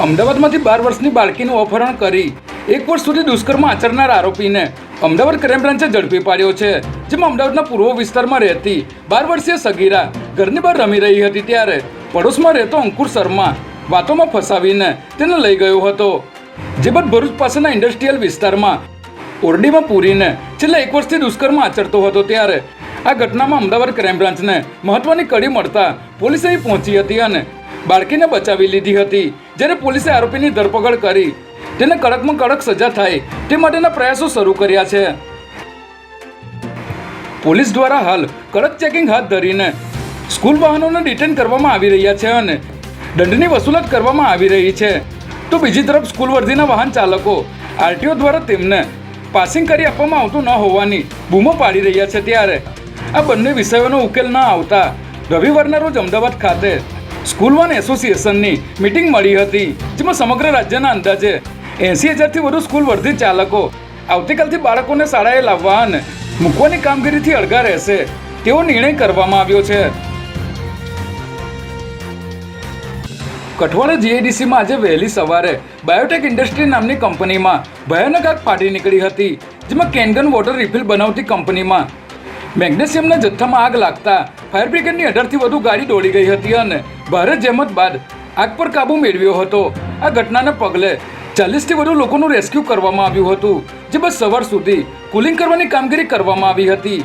અમદાવાદમાંથી 12 વર્ષની બાળકીનું અપહરણ કરી 1 વર્ષ સુધી દુષ્કર્મ આચરનાર આરોપીને અમદાવાદ ક્રાઇમ બ્રાન્ચે ઝડપી પાડ્યો છે। જેમાં અમદાવાદના પૂર્વ વિસ્તારમાં રહેતી 12 વર્ષીય સગીરા ઘરની બહાર રમી રહી હતી ત્યારે પડોશમાં રહેતો અંકુર શર્મા વાતોમાં ફસાવીને તેને લઈ ગયો હતો। જે બાદ ભરૂચ પાસેના ઇન્ડસ્ટ્રીયલ વિસ્તારમાં ઓરડીમાં પૂરીને છેલ્લા 1 વર્ષથી દુષ્કર્મ આચરતો હતો ત્યારે આ ઘટનામાં અમદાવાદ ક્રાઇમ બ્રાન્ચને મહત્વની કડી મળતા પોલીસ અહીં પહોંચી હતી અને બાળકીને બચાવી લીધી હતી। જ્યારે પોલીસે આરોપીની ધરપકડ કરી તેને કડકમાં કડક સજા થાય તે માટેના પ્રયાસો શરૂ કર્યા છે। પોલીસ દ્વારા હાલ કડક ચેકિંગ હાથ ધરીને સ્કૂલ વાહનોને ડિટેન કરવામાં આવી રહ્યા છે અને દંડની વસૂલાત કરવામાં આવી રહી છે। તો બીજી તરફ સ્કૂલ વર્ધીના વાહન ચાલકો આરટીઓ દ્વારા તેમને પાસિંગ કરી આપવામાં આવતું ન હોવાની બૂમો પાડી રહ્યા છે। ત્યારે આ બંને વિષયોનો ઉકેલ ન આવતા રવિવારના રોજ અમદાવાદ ખાતે સ્કૂલ વાન એસોસિએશનની મિટિંગ મળી હતી। જેમાં સમગ્ર રાજ્યના અંદાજે 80,000થી વધુ સ્કૂલ વર્ધી ચાલકો આવતીકાલથી બાળકોને શાળાએ લાવવા અને મૂકવાની કામગીરીથી અળગા રહેશે તેવો નિર્ણય કરવામાં આવ્યો છે। કઠવાડા જીઆઈડીસીમાં આજે વહેલી સવારે બાયોટેક ઇન્ડસ્ટ્રી નામની કંપનીમાં ભયાનક આગ ફાટી નીકળી હતી। જેમાં કેનગન વોટર રિફિલ બનાવતી કંપનીમાં મેગ્નેશિયમના જથ્થામાં આગ લાગતા ફાયર બ્રિગેડની 18થી વધુ ગાડી દોડી ગઈ હતી અને ભારે જહેમત બાદ આગ પર કાબૂ મેળવ્યો હતો। આ ઘટનાને પગલે 40થી વધુ લોકોનું રેસ્ક્યુ કરવામાં આવ્યું હતું। જે બાદ સવાર સુધી કુલિંગ કરવાની કામગીરી કરવામાં આવી હતી।